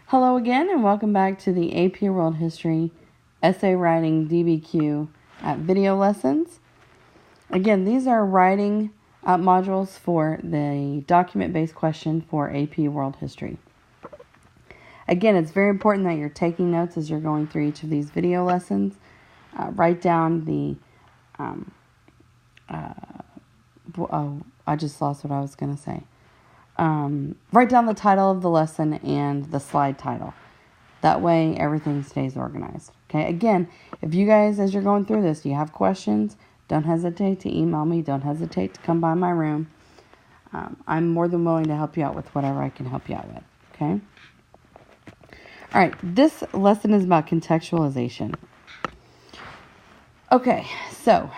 Hello again, and welcome back to the AP World History Essay Writing DBQ video lessons. Again, these are writing modules for the document-based question for AP World History. Again, it's very important that you're taking notes as you're going through each of these video lessons. Write down the, I just lost what I was going to say. Write down the title of the lesson and the slide title. That way everything stays organized. Okay, again, if you guys, as you're going through this, you have questions, don't hesitate to email me. Don't hesitate to come by my room. I'm more than willing to help you out with whatever I can help you out with. Okay? All right, this lesson is about contextualization. Okay, so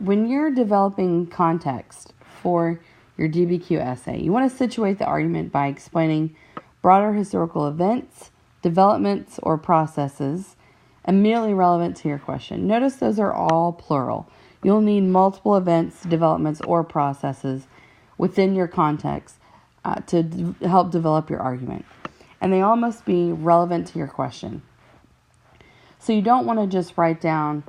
when you're developing context for your DBQ essay, you want to situate the argument by explaining broader historical events, developments, or processes immediately relevant to your question. Notice those are all plural. You'll need multiple events, developments, or processes within your context to help develop your argument. And they all must be relevant to your question. So you don't want to just write down,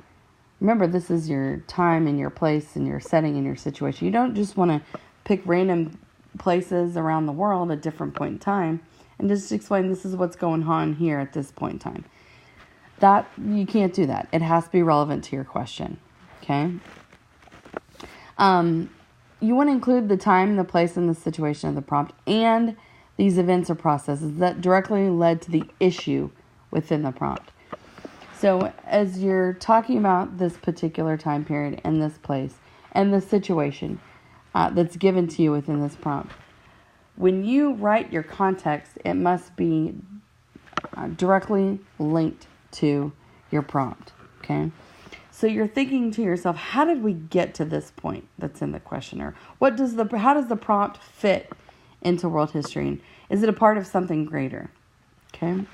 remember this is your time and your place and your setting and your situation. You don't just want to pick random places around the world at different point in time and just explain this is what's going on here at this point in time. That you can't do that. It has to be relevant to your question. Okay. You want to include the time, the place, and the situation of the prompt and these events or processes that directly led to the issue within the prompt. So as you're talking about this particular time period and this place and the situation that's given to you within this prompt, when you write your context, it must be directly linked to your prompt. Okay. So you're thinking to yourself, how did we get to this point that's in the questionnaire? How does the prompt fit into world history? Is it a part of something greater? Okay.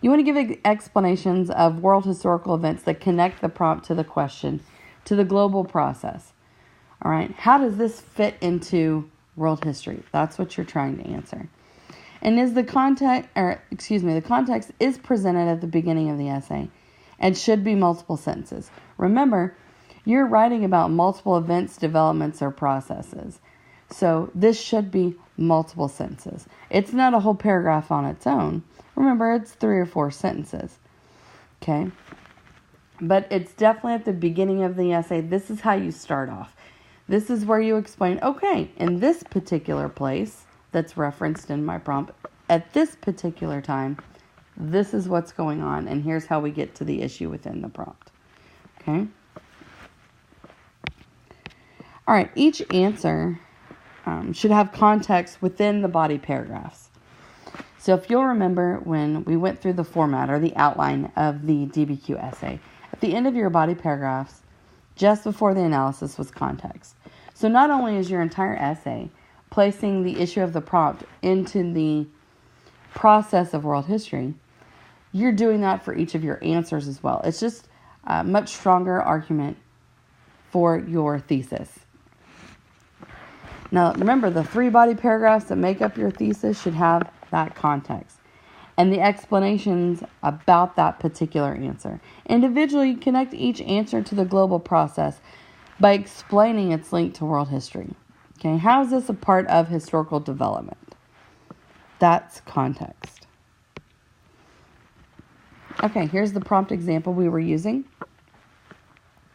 You want to give explanations of world historical events that connect the prompt to the question, to the global process. All right. How does this fit into world history? That's what you're trying to answer. And the context is presented at the beginning of the essay and should be multiple sentences. Remember, you're writing about multiple events, developments, or processes. So this should be multiple sentences. It's not a whole paragraph on its own. Remember, it's 3 or 4 sentences. Okay? But it's definitely at the beginning of the essay. This is how you start off. This is where you explain, okay, in this particular place that's referenced in my prompt, at this particular time, this is what's going on, and here's how we get to the issue within the prompt. Okay? All right, each answer should have context within the body paragraphs. So if you'll remember when we went through the format or the outline of the DBQ essay, at the end of your body paragraphs, just before the analysis was context. So not only is your entire essay placing the issue of the prompt into the process of world history, you're doing that for each of your answers as well. It's just a much stronger argument for your thesis. Now, remember, the 3 body paragraphs that make up your thesis should have that context and the explanations about that particular answer. Individually, connect each answer to the global process by explaining its link to world history. Okay, how is this a part of historical development? That's context. Okay, here's the prompt example we were using.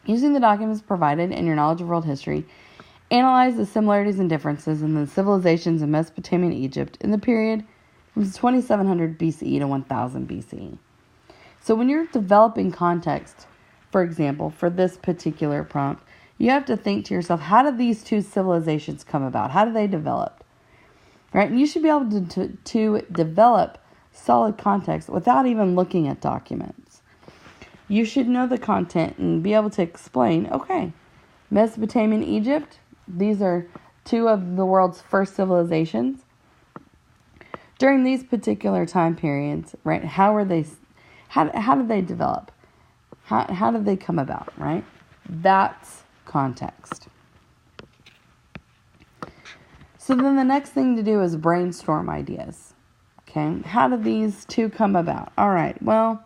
Using the documents provided in your knowledge of world history, analyze the similarities and differences in the civilizations of Mesopotamia and Egypt in the period from 2700 BCE to 1000 BCE. So when you're developing context, for example, for this particular prompt, you have to think to yourself, how did these 2 civilizations come about? How did they develop? Right? And you should be able to develop solid context without even looking at documents. You should know the content and be able to explain, okay, Mesopotamia and Egypt, these are 2 of the world's first civilizations. During these particular time periods, right, how did they develop? How did they come about, right? That's context. So then the next thing to do is brainstorm ideas. Okay, how did these two come about? All right, well,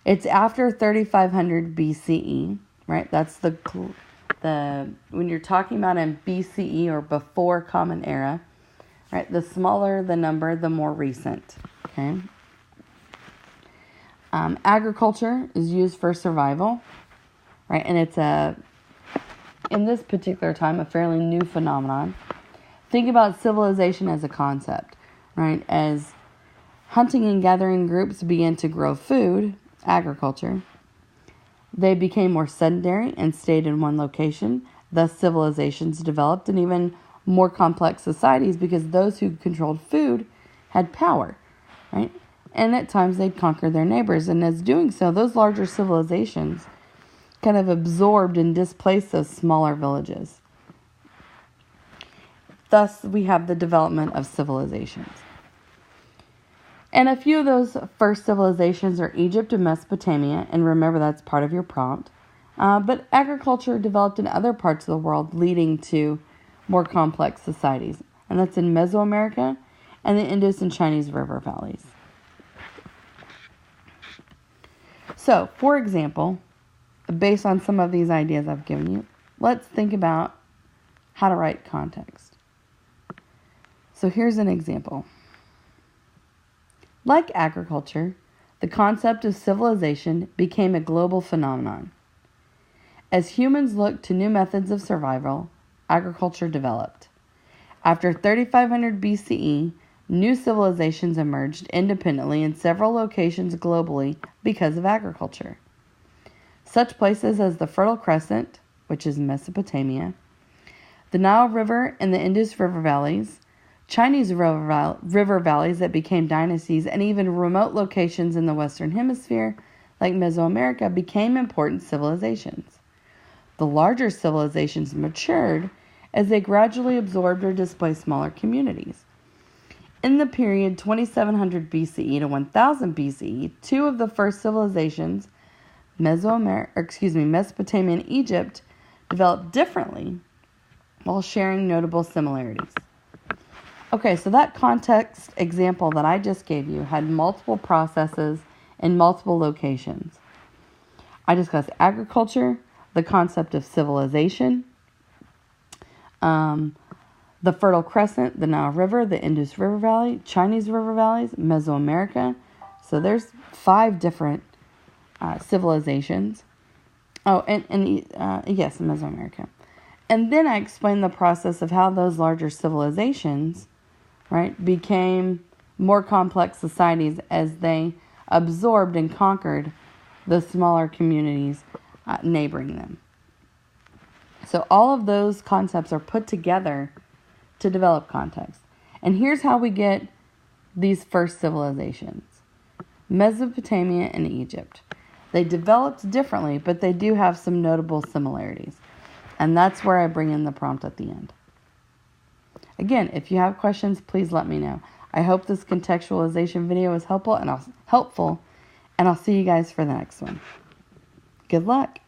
it's after 3500 BCE, right? That's the when you're talking about in BCE or before Common Era, right? The smaller the number, the more recent. Okay. Agriculture is used for survival, right? And it's in this particular time, a fairly new phenomenon. Think about civilization as a concept, right? As hunting and gathering groups began to grow food, agriculture, they became more sedentary and stayed in one location. Thus, civilizations developed and even more complex societies because those who controlled food had power, right? And at times they'd conquer their neighbors. And as doing so, those larger civilizations kind of absorbed and displaced those smaller villages. Thus, we have the development of civilizations. And a few of those first civilizations are Egypt and Mesopotamia, and remember that's part of your prompt. But agriculture developed in other parts of the world, leading to more complex societies. And that's in Mesoamerica and the Indus and Chinese river valleys. So, for example, based on some of these ideas I've given you, let's think about how to write context. So here's an example. Like agriculture, the concept of civilization became a global phenomenon. As humans looked to new methods of survival, agriculture developed. After 3500 BCE, new civilizations emerged independently in several locations globally because of agriculture. Such places as the Fertile Crescent, which is Mesopotamia, the Nile River and the Indus River valleys, Chinese river valleys that became dynasties, and even remote locations in the Western Hemisphere, like Mesoamerica, became important civilizations. The larger civilizations matured as they gradually absorbed or displaced smaller communities. In the period 2700 BCE to 1000 BCE, two of the first civilizations, Mesopotamia and Egypt, developed differently while sharing notable similarities. Okay, so that context example that I just gave you had multiple processes in multiple locations. I discussed agriculture, the concept of civilization, the Fertile Crescent, the Nile River, the Indus River Valley, Chinese river valleys, Mesoamerica. So there's 5 different civilizations. Oh, yes, Mesoamerica. And then I explained the process of how those larger civilizations, right, became more complex societies as they absorbed and conquered the smaller communities neighboring them. So all of those concepts are put together to develop context. And here's how we get these first civilizations. Mesopotamia and Egypt. They developed differently, but they do have some notable similarities. And that's where I bring in the prompt at the end. Again, if you have questions, please let me know. I hope this contextualization video was helpful, and I'll see you guys for the next one. Good luck.